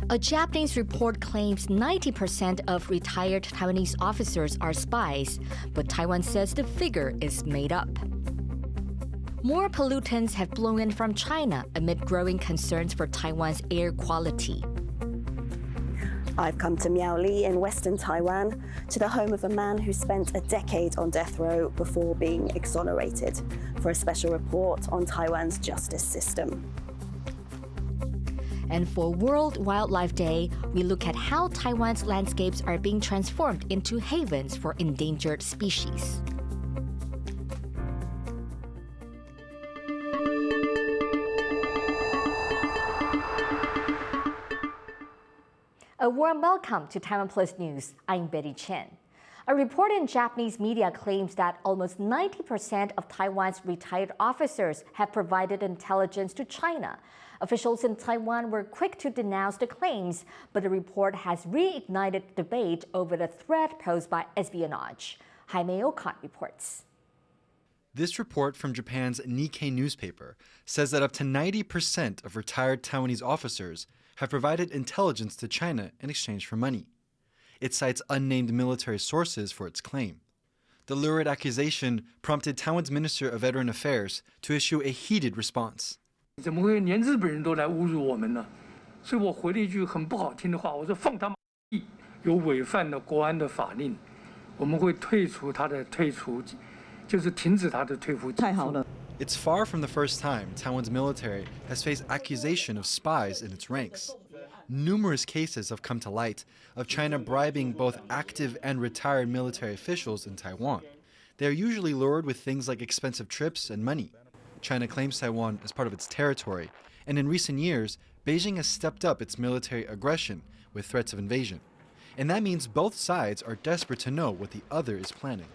A Japanese report claims 90% of retired Taiwanese officers are spies, but Taiwan says the figure is made up. More pollutants have blown in from China amid growing concerns for Taiwan's air quality. I've come to Miaoli in western Taiwan, to the home of a man who spent a decade on death row before being exonerated, for a special report on Taiwan's justice system. And for World Wildlife Day, we look at how Taiwan's landscapes are being transformed into havens for endangered species. A warm welcome to TaiwanPlus News. I'm Betty Chen. A report in Japanese media claims that almost 90% of Taiwan's retired officers have provided intelligence to China. Officials in Taiwan were quick to denounce the claims, but the report has reignited debate over the threat posed by espionage. Jaime Okan reports. This report from Japan's Nikkei newspaper says that up to 90% of retired Taiwanese officers have provided intelligence to China in exchange for money. It cites unnamed military sources for its claim. The lurid accusation prompted Taiwan's Minister of Veteran Affairs to issue a heated response. 怎么会连日本人都来侮辱我们呢？所以我回了一句很不好听的话，我说放他妈屁！有违反了国安的法令，我们会退出他的退出，就是停止他的退出。太好了。 It's far from the first time Taiwan's military has faced accusation of spies in its ranks. Numerous cases have come to light of China bribing both active and retired military officials in Taiwan. They are usually lured with things like expensive trips and money. China claims Taiwan as part of its territory, and in recent years, Beijing has stepped up its military aggression with threats of invasion. And that means both sides are desperate to know what the other is planning.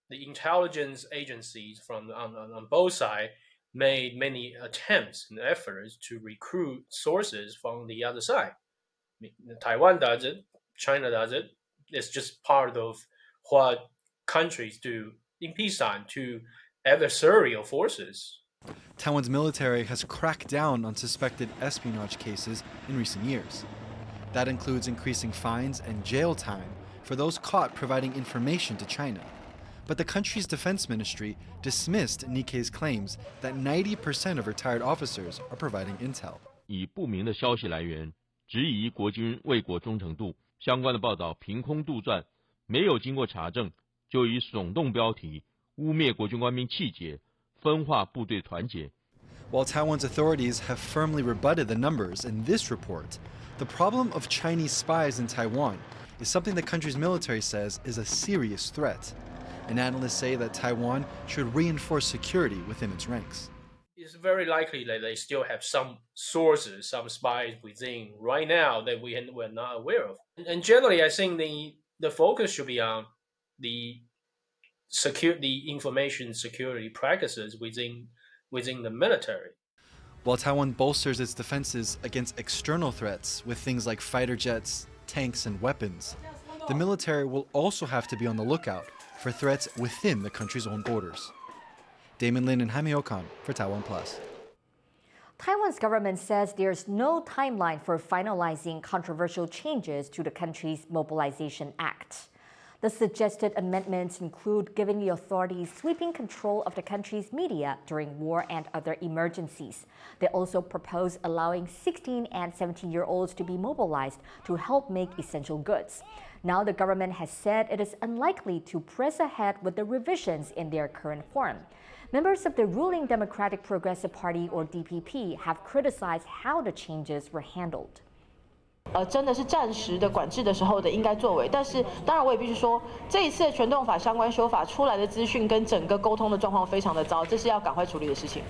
The intelligence agencies on both sides made many attempts and efforts to recruit sources from the other side. I mean, Taiwan does it, China does it. It's just part of what countries do in peacetime to adversarial forces. Taiwan's military has cracked down on suspected espionage cases in recent years. That includes increasing fines and jail time for those caught providing information to China. But the country's defense ministry dismissed Nikkei's claims that 90% of retired officers are providing intel. 以不明的消息来源质疑国军为国忠诚度，相关的报道凭空杜撰，没有经过查证，就以耸动标题污蔑国军官兵气节，分化部队团结。 While Taiwan's authorities have firmly rebutted the numbers in this report, the problem of Chinese spies in Taiwan is something the country's military says is a serious threat. And analysts say that Taiwan should reinforce security within its ranks. It's very likely that they still have some sources, some spies within right now that we're not aware of. And generally, I think the focus should be on the information security practices within the military. While Taiwan bolsters its defenses against external threats with things like fighter jets, tanks, and weapons, the military will also have to be on the lookout for threats within the country's own borders. Damon Lin and Jaime Okan for TaiwanPlus. Taiwan's government says there's no timeline for finalizing controversial changes to the country's Mobilization Act. The suggested amendments include giving the authorities sweeping control of the country's media during war and other emergencies. They also propose allowing 16 and 17-year-olds to be mobilized to help make essential goods. Now the government has said it is unlikely to press ahead with the revisions in their current form. Members of the ruling Democratic Progressive Party, or DPP, have criticized how the changes were handled. 真的是暂时的管制的时候的应该作为，但是当然我也必须说，这一次的全动法相关修法出来的资讯跟整个沟通的状况非常的糟，这是要赶快处理的事情。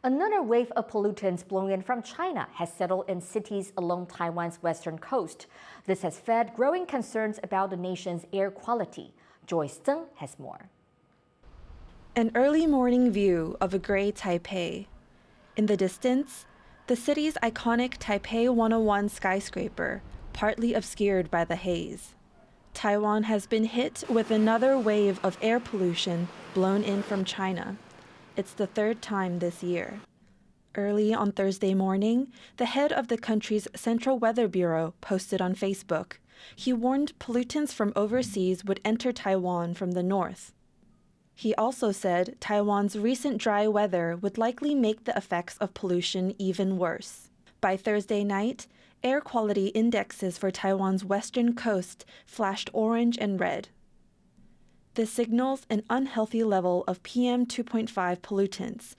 Another wave of pollutants blown in from China has settled in cities along Taiwan's western coast. This has fed growing concerns about the nation's air quality. Joyce Zheng has more. An early morning view of a gray Taipei. In the distance, the city's iconic Taipei 101 skyscraper, partly obscured by the haze. Taiwan has been hit with another wave of air pollution blown in from China. It's the third time this year. Early on Thursday morning, the head of the country's Central Weather Bureau posted on Facebook. He warned pollutants from overseas would enter Taiwan from the north. He also said Taiwan's recent dry weather would likely make the effects of pollution even worse. By Thursday night, air quality indexes for Taiwan's western coast flashed orange and red. This signals an unhealthy level of PM 2.5 pollutants.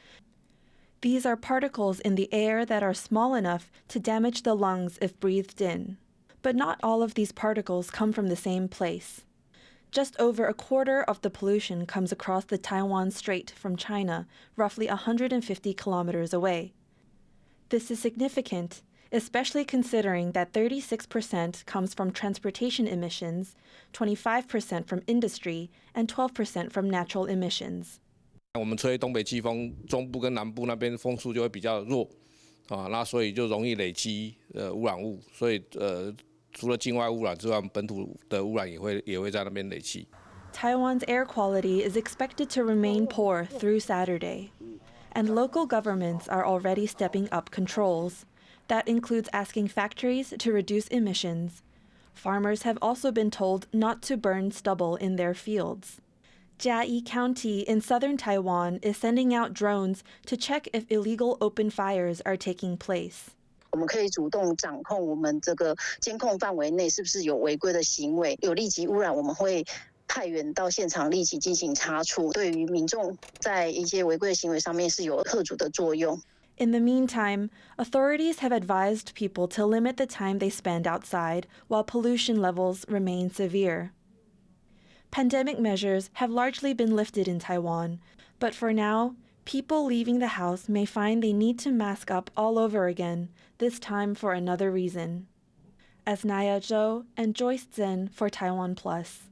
These are particles in the air that are small enough to damage the lungs if breathed in. But not all of these particles come from the same place. Just over a quarter of the pollution comes across the Taiwan Strait from China, roughly 150 kilometers away. This is significant, especially considering that 36% comes from transportation emissions, 25% from industry, and 12% from natural emissions. 我们吹东北季风，中部跟南部那边风速就会比较弱，那所以就容易累积污染物，所以除了境外污染之外，本土的污染也会在那边累积。Taiwan's air quality is expected to remain poor through Saturday, and local governments are already stepping up controls. That includes asking factories to reduce emissions. Farmers have also been told not to burn stubble in their fields. Jiayi County in southern Taiwan is sending out drones to check if illegal open fires are taking place. 我们可以主动掌控我们这个监控范围内是不是有违规的行为，有立即污染，我们会派员到现场立即进行查处，对于民众在一些违规的行为上面是有吓阻的作用。In the meantime, authorities have advised people to limit the time they spend outside while pollution levels remain severe. Pandemic measures have largely been lifted in Taiwan, but for now, people leaving the house may find they need to mask up all over again, this time for another reason. As Naya Zhou and Joyce Zhen for TaiwanPlus.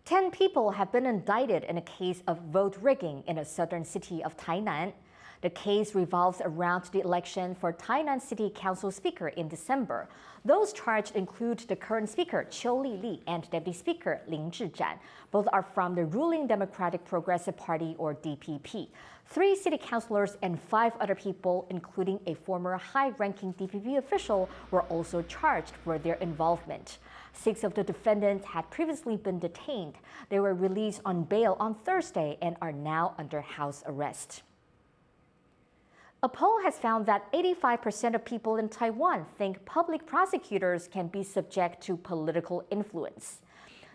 10 people have been indicted in a case of vote rigging in a southern city of Tainan. The case revolves around the election for Tainan City Council Speaker in December. Those charged include the current Speaker, Qiu Lili, and Deputy Speaker, Lin Zhizhan. Both are from the ruling Democratic Progressive Party, or DPP. 3 city councilors and 5 other people, including a former high-ranking DPP official, were also charged for their involvement. 6 of the defendants had previously been detained. They were released on bail on Thursday and are now under house arrest. A poll has found that 85% of people in Taiwan think public prosecutors can be subject to political influence.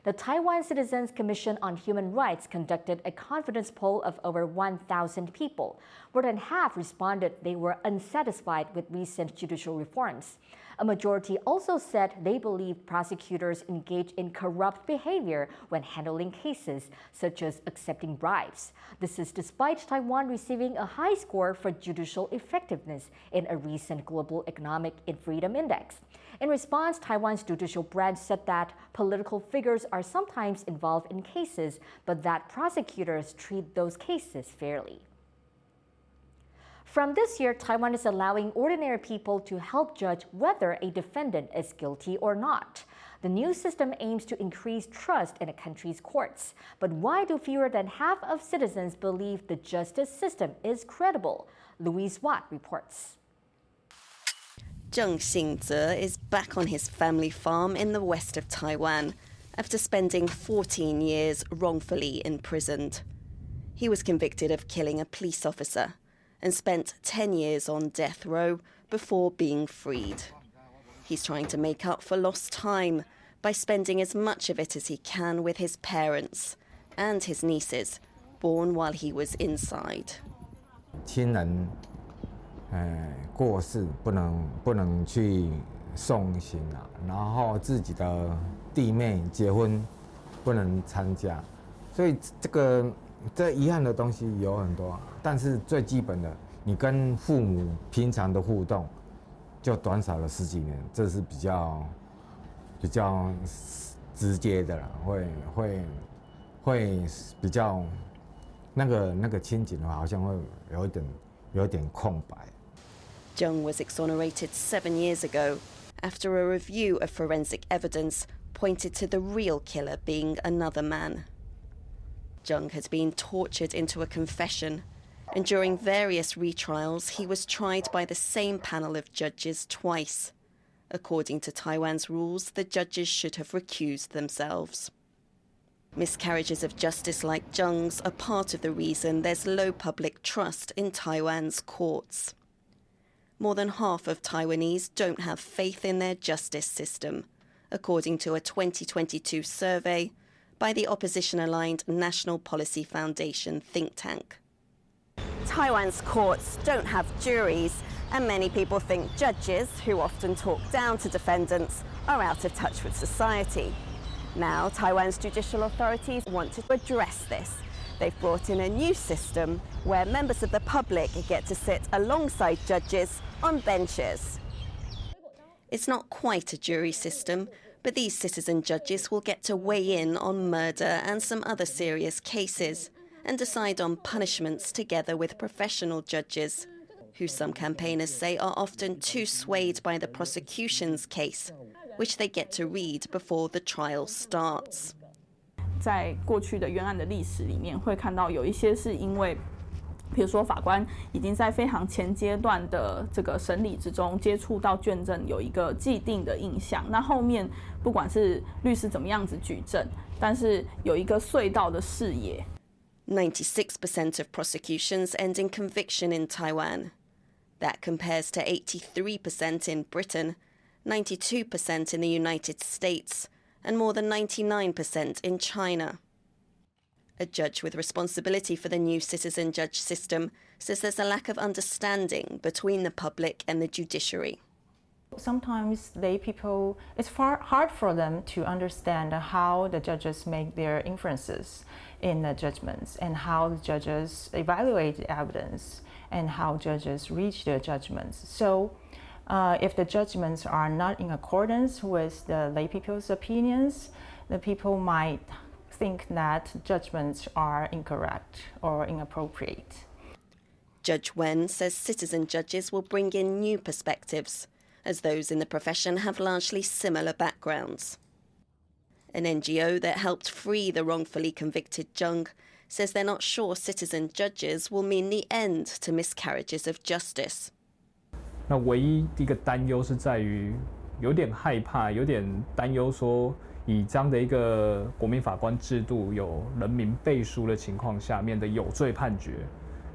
The Taiwan Citizens Commission on Human Rights conducted a confidence poll of over 1,000 people. More than half responded they were unsatisfied with recent judicial reforms. A majority also said they believe prosecutors engage in corrupt behavior when handling cases, such as accepting bribes. This is despite Taiwan receiving a high score for judicial effectiveness in a recent Global Economic Freedom Index. In response, Taiwan's judicial branch said that political figures are sometimes involved in cases, but that prosecutors treat those cases fairly. From this year, Taiwan is allowing ordinary people to help judge whether a defendant is guilty or not. The new system aims to increase trust in a country's courts. But why do fewer than half of citizens believe the justice system is credible? Louise Watt reports. Zheng Xingze is back on his family farm in the west of Taiwan after spending 14 years wrongfully imprisoned. He was convicted of killing a police officer and spent 10 years on death row before being freed. He's trying to make up for lost time by spending as much of it as he can with his parents and his nieces, born while he was inside. 亲人过世不能去送行啊，然后自己的弟妹结婚不能参加，所以这遗憾的东西有很多，但是最基本的，你跟父母平常的互动就短少了10几年，这是比较直接的了，会比较那个亲情的话，好像会有一点空白。Zheng was exonerated 7 years ago after a review of forensic evidence pointed to the real killer being another man. Zheng has been tortured into a confession And during various retrials, he was tried by the same panel of judges twice. According to Taiwan's rules, the judges should have recused themselves. Miscarriages of justice like Zheng's are part of the reason there's low public trust in Taiwan's courts. More than half of Taiwanese don't have faith in their justice system, according to a 2022 survey by the opposition-aligned National Policy Foundation think tank. Taiwan's courts don't have juries, and many people think judges, who often talk down to defendants, are out of touch with society. Now, Taiwan's judicial authorities want to address this. They've brought in a new system where members of the public get to sit alongside judges on benches. It's not quite a jury system, but these citizen judges will get to weigh in on murder and some other serious cases and decide on punishments together with professional judges, who some campaigners say are often too swayed by the prosecution's case, which they get to read before the trial starts. 在过去的冤案的历史里面，会看到有一些是因为，比如说法官已经在非常前阶段的这个审理之中接触到卷证，有一个既定的印象。那后面不管是律师怎么样子举证，但是有一个隧道的视野。96% of prosecutions end in conviction in Taiwan. That compares to 83% in Britain, 92% in the United States, and more than 99% in China. A judge with responsibility for the new citizen judge system says there's a lack of understanding between the public and the judiciary. Sometimes lay people, it's hard for them to understand how the judges make their inferences in the judgments and how the judges evaluate the evidence and how judges reach their judgments. So if the judgments are not in accordance with the lay people's opinions, the people might think that judgments are incorrect or inappropriate. Judge Wen says citizen judges will bring in new perspectives, as those in the profession have largely similar backgrounds. An NGO that helped free the wrongfully convicted Zheng says they're not sure citizen judges will mean the end to miscarriages of justice. 那唯一一个担忧是在于，有点害怕，有点担忧说，以这样的一个国民法官制度有人民背书的情况下面的有罪判决，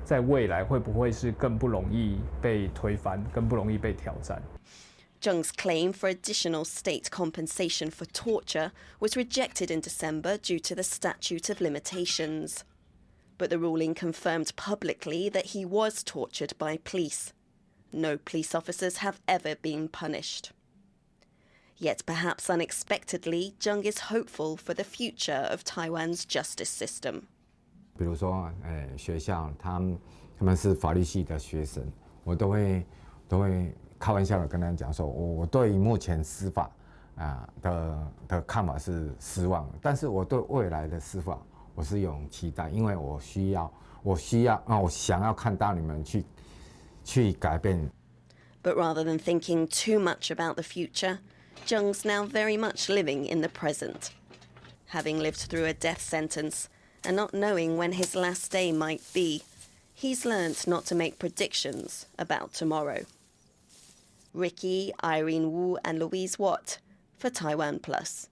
在未来会不会是更不容易被推翻，更不容易被挑战？ Zheng's claim for additional state compensation for torture was rejected in December due to the statute of limitations. But the ruling confirmed publicly that he was tortured by police. No police officers have ever been punished. Yet perhaps unexpectedly, Zheng is hopeful for the future of Taiwan's justice system. 比如说，学校他们是法律系的学生，我都会开玩笑的跟他讲说，我对于目前司法的看法是失望，但是我对未来的司法我是有期待，因为我想要看到你们去改变。But rather than thinking too much about the future, Zheng's now very much living in the present. Having lived through a death sentence and not knowing when his last day might be, he's learnt not to make predictions about tomorrow. Ricky, Irene Wu and Louise Watt for TaiwanPlus.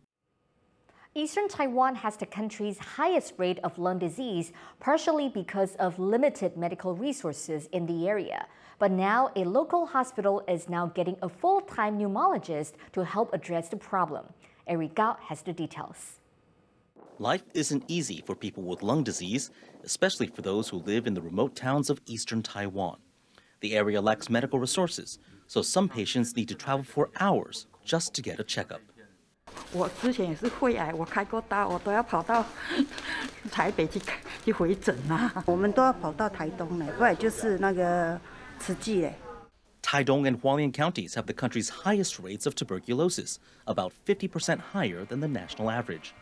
Eastern Taiwan has the country's highest rate of lung disease, partially because of limited medical resources in the area. But now a local hospital is now getting a full-time pneumologist to help address the problem. Eric Gao has the details. Life isn't easy for people with lung disease, especially for those who live in the remote towns of eastern Taiwan. The area lacks medical resources, so some patients need to travel for hours just to get a checkup. 我之前也是肺癌，我开过刀，我都要跑到台北去回诊啊。我们都要跑到台东呢，不然就是那个慈济嘞。 Taidong and Hualien counties have the country's highest rates of tuberculosis, about 50% higher than the national average.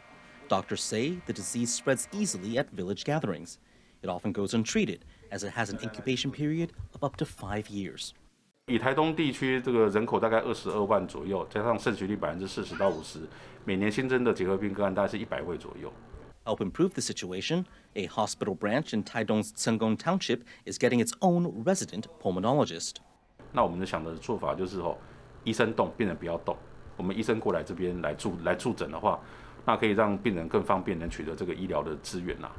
Doctors say the disease spreads easily at village gatherings. It often goes untreated, as it has an incubation period of up to 5 years. 以台东地区这个人口大概22万左右，加上盛行率40%到50%，每年新增的结核病个案大概是100位左右。help improve the situation, a hospital branch in Taidong's Cengong Township is getting its own resident pulmonologist. 那我们想的做法就是医生动，病人不要动。我们医生过来这边来助诊的话，那可以让病人更方便能取得这个医疗的资源啦。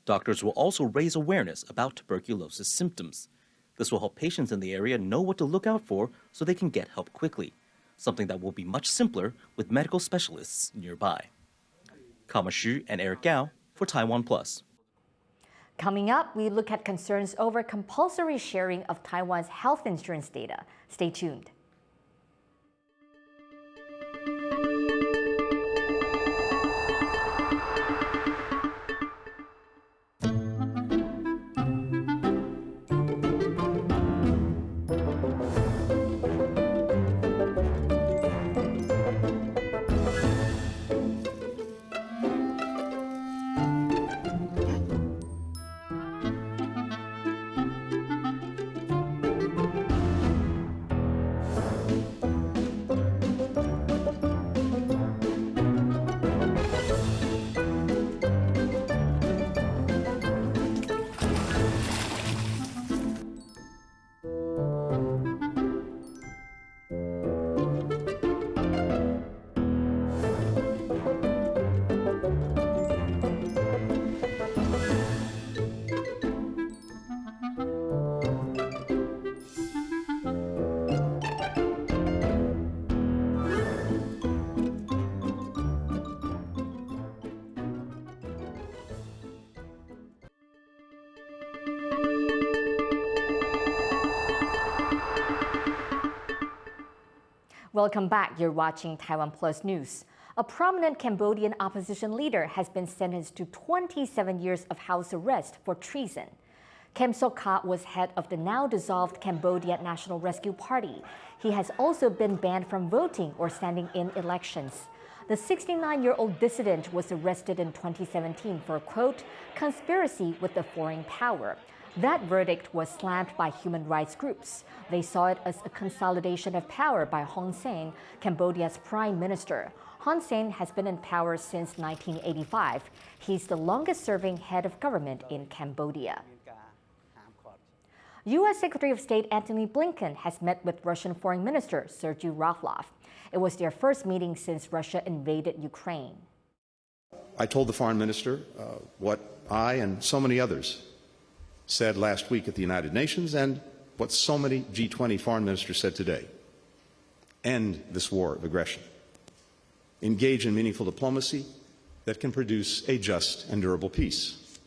Doctors will also raise awareness about tuberculosis symptoms. This will help patients in the area know what to look out for so they can get help quickly, something that will be much simpler with medical specialists nearby. Kama Xu and Eric Gao for TaiwanPlus. Coming up, we look at concerns over compulsory sharing of Taiwan's health insurance data. Stay tuned. Welcome back. You're watching TaiwanPlus News. A prominent Cambodian opposition leader has been sentenced to 27 years of house arrest for treason. Kem Sokha was head of the now-dissolved Cambodian National Rescue Party. He has also been banned from voting or standing in elections. The 69-year-old dissident was arrested in 2017 for, quote, conspiracy with a foreign power. That verdict was slammed by human rights groups. They saw it as a consolidation of power by Hun Sen, Cambodia's prime minister. Hun Sen has been in power since 1985. He's the longest-serving head of government in Cambodia. U.S. Secretary of State Antony Blinken has met with Russian Foreign Minister Sergei Lavrov. It was their first meeting since Russia invaded Ukraine. I told the foreign minister what I and so many others said last week at the United Nations and what so many G20 foreign ministers said today. End this war of aggression. Engage in meaningful diplomacy that can produce a just and durable peace.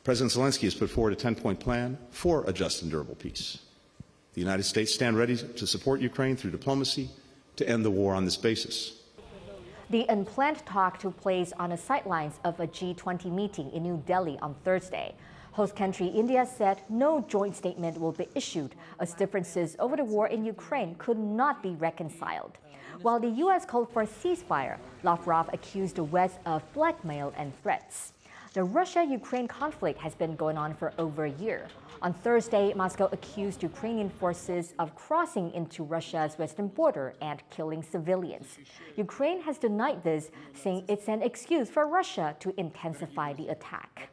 President Zelensky has put forward a 10-point plan for a just and durable peace. The United States stand ready to support Ukraine through diplomacy to end the war on this basis. The unplanned talk took place on the sidelines of a G20 meeting in New Delhi on Thursday. Host country India said no joint statement will be issued as differences over the war in Ukraine could not be reconciled. While the U.S. called for a ceasefire, Lavrov accused the West of blackmail and threats. The Russia-Ukraine conflict has been going on for over a year. On Thursday, Moscow accused Ukrainian forces of crossing into Russia's western border and killing civilians. Ukraine has denied this, saying it's an excuse for Russia to intensify the attack.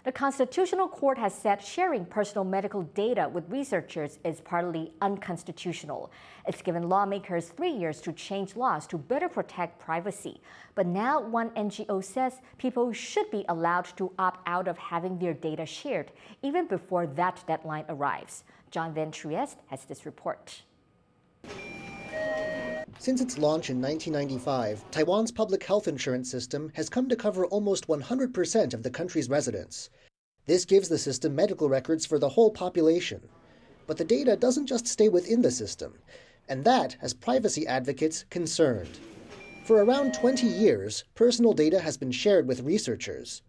The Constitutional Court has said sharing personal medical data with researchers is partly unconstitutional. It's given lawmakers 3 years to change laws to better protect privacy. But now one NGO says people should be allowed to opt out of having their data shared, even before that deadline arrives. John Van Trieste has this report. Since its launch in 1995, Taiwan's public health insurance system has come to cover almost 100% of the country's residents. This gives the system medical records for the whole population. But the data doesn't just stay within the system, and that has privacy advocates concerned. For around 20 years, personal data has been shared with researchers.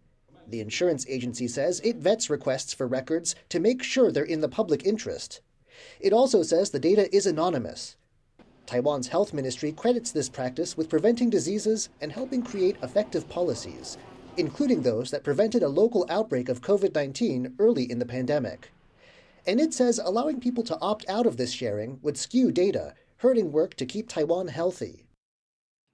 The insurance agency says it vets requests for records to make sure they're in the public interest. It also says the data is anonymous. Taiwan's health ministry credits this practice with preventing diseases and helping create effective policies, including those that prevented a local outbreak of COVID-19 early in the pandemic. And it says allowing people to opt out of this sharing would skew data, hurting work to keep Taiwan healthy.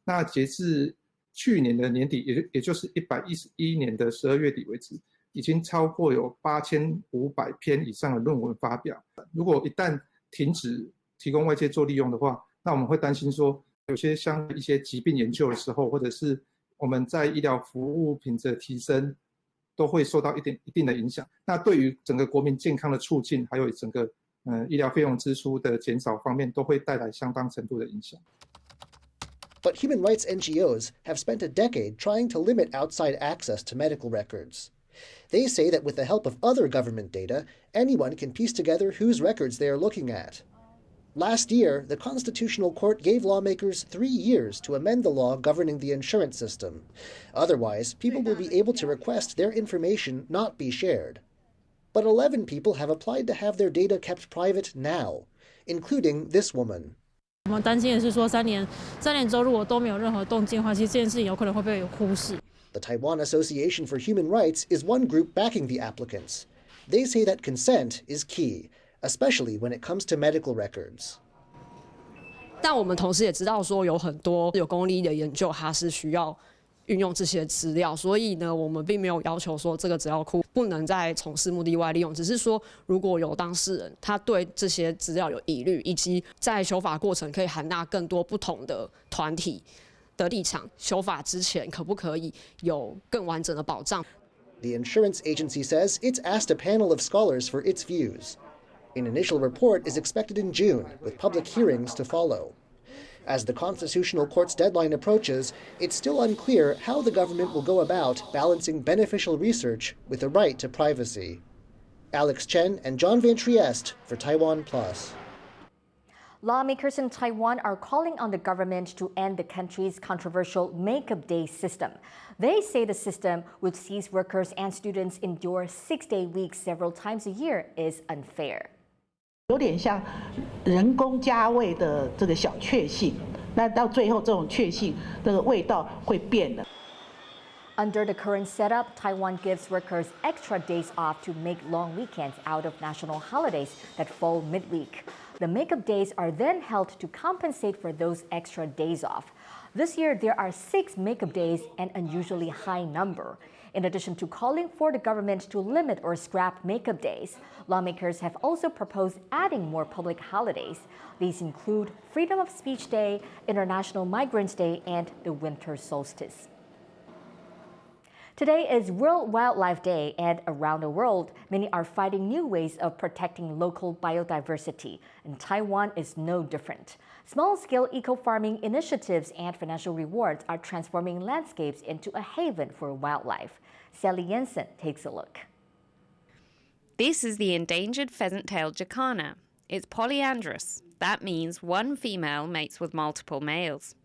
那截至去年的年底，也就是111年的12月底为止，已经超过有8500篇以上的论文发表。如果一旦停止提供外界做利用的话，那我们会担心说，有些像一些疾病研究的时候，或者是我们在医疗服务品质的提升，都会受到一定的影响。那对于整个国民健康的促进，还有整个医疗费用支出的减少方面，都会带来相当程度的影响。But human rights NGOs have spent a decade trying to limit outside access to medical records. They say that with the help of other government data, anyone can piece together whose records they are looking at. Last year, the Constitutional Court gave lawmakers 3 years to amend the law governing the insurance system. Otherwise, people will be able to request their information not be shared. But 11 people have applied to have their data kept private now, including this woman. 我们担心的是说3年之后如果都没有任何动静的话，其实这件事情有可能会被忽视。The Taiwan Association for Human Rights is one group backing the applicants. They say that consent is key, especially when it comes to medical records. 但我们同时也知道说有很多有公利的研究，它是需要运用这些资料，所以呢，我们并没有要求说这个资料库不能再从事目的外利用，只是说如果有当事人他对这些资料有疑虑，以及在修法过程可以涵纳更多不同的团体的立场，修法之前可不可以有更完整的保障？ The insurance agency says it's asked a panel of scholars for its views. An initial report is expected in June, with public hearings to follow. As the Constitutional Court's deadline approaches, it's still unclear how the government will go about balancing beneficial research with the right to privacy. Alex Chen and John Van Trieste for TaiwanPlus. Lawmakers in Taiwan are calling on the government to end the country's controversial Makeup Day system. They say the system, which sees workers and students endure 6-day weeks several times a year, is unfair. 有点像人工加味的这个小确幸，那到最后这种确幸，这个味道会变的。Under the current setup, Taiwan gives workers extra days off to make long weekends out of national holidays that fall midweek. The makeup days are then held to compensate for those extra days off. This year, there are 6 makeup days, an unusually high number. In addition to calling for the government to limit or scrap makeup days, lawmakers have also proposed adding more public holidays. These include Freedom of Speech Day, International Migrants Day, and the winter solstice. Today is World Wildlife Day, and around the world, many are finding new ways of protecting local biodiversity, and Taiwan is no different. Small-scale eco-farming initiatives and financial rewards are transforming landscapes into a haven for wildlife. Sally Jensen takes a look. This is the endangered pheasant-tailed jacana. It's polyandrous. That means one female mates with multiple males.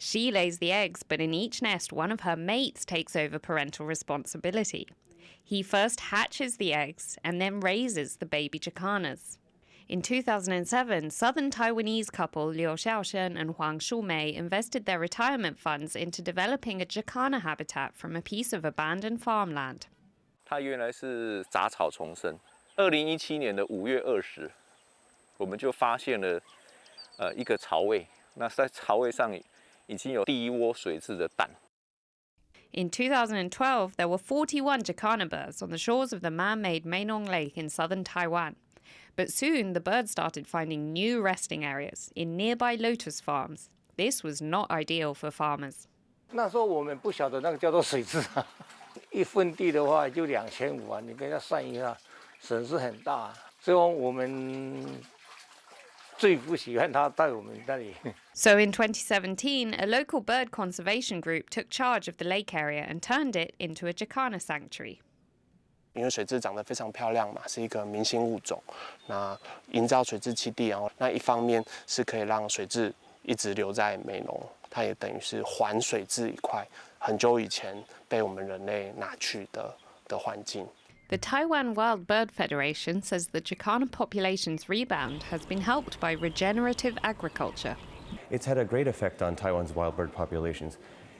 She lays the eggs, but in each nest, one of her mates takes over parental responsibility. He first hatches the eggs and then raises the baby jacanas. In 2007, southern Taiwanese couple Liu Xiaoshen and Huang Shumei invested their retirement funds into developing a jacana habitat from a piece of abandoned farmland. 它原来是杂草丛生。2017年的5月20，我们就发现了一个巢位。那在巢位上已经有第一窝水蛭的蛋。In 2012, there were 41 jacana birds on the shores of the man-made Mainong Lake in southern Taiwan. But soon, the birds started finding new resting areas in nearby lotus farms. This was not ideal for farmers. 那时候我们不晓得那个叫做水蛭啊，一分地的话就2500啊，你给它算一下，损失很大。所以我们最不喜欢它在我们那里。So in 2017, a local bird conservation group took charge of the lake area and turned it into a jacana sanctuary. 因为水蛭长得非常漂亮嘛，是一个明星物种。那营造水蛭栖地那一方面是可以让水蛭一直留在美浓，它也等于是还水蛭一块很久以前被我们人类拿去的环境。The Taiwan Wild Bird Federation says the jacana population's rebound has been helped by regenerative agriculture. It's had a great effect on Taiwan's wild bird populations.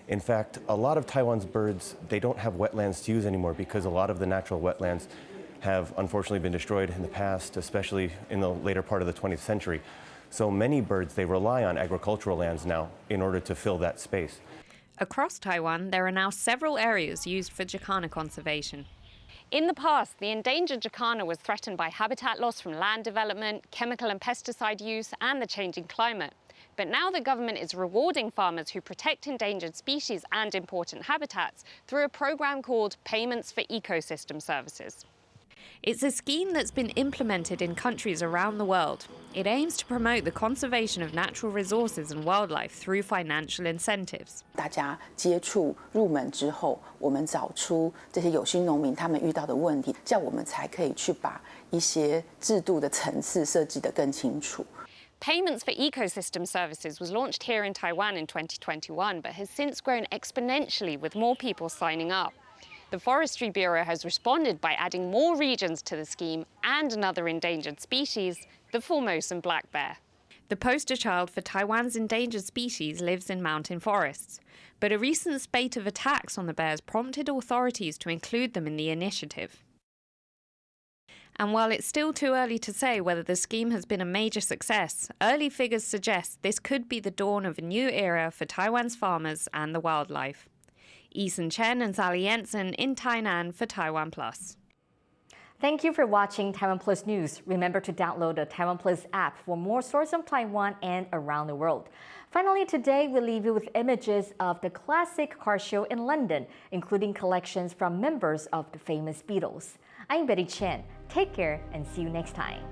In fact, a lot of Taiwan's birds, they don't have wetlands to use anymore because a lot of the natural wetlands have unfortunately been destroyed in the past, especially in the later part of the 20th century. So many birds, they rely on agricultural lands now in order to fill that space. Across Taiwan, there are now several areas used for jacana conservation. In the past, the endangered jacana was threatened by habitat loss from land development, chemical and pesticide use, and the changing climate. But now the government is rewarding farmers who protect endangered species and important habitats through a program called Payments for Ecosystem Services. It's a scheme that's been implemented in countries around the world. It aims to promote the conservation of natural resources and wildlife through financial incentives. 大家接触入门之后，我们找出这些有心农民他们遇到的问题，这样我们才可以去把一些制度的层次设计得更清楚。 Payments for Ecosystem Services was launched here in Taiwan in 2021, but has since grown exponentially with more people signing up. The Forestry Bureau has responded by adding more regions to the scheme and another endangered species, the Formosan black bear. The poster child for Taiwan's endangered species lives in mountain forests, but a recent spate of attacks on the bears prompted authorities to include them in the initiative. And while it's still too early to say whether the scheme has been a major success, early figures suggest this could be the dawn of a new era for Taiwan's farmers and the wildlife. Chen and Sally Jensen in Tainan for TaiwanPlus. Thank you for watching TaiwanPlus News. Remember to download the TaiwanPlus app for more stories of Taiwan and around the world. Finally, today we leave you with images of the classic car show in London, including collections from members of the famous Beatles. I'm Betty Chen. Take care and see you next time.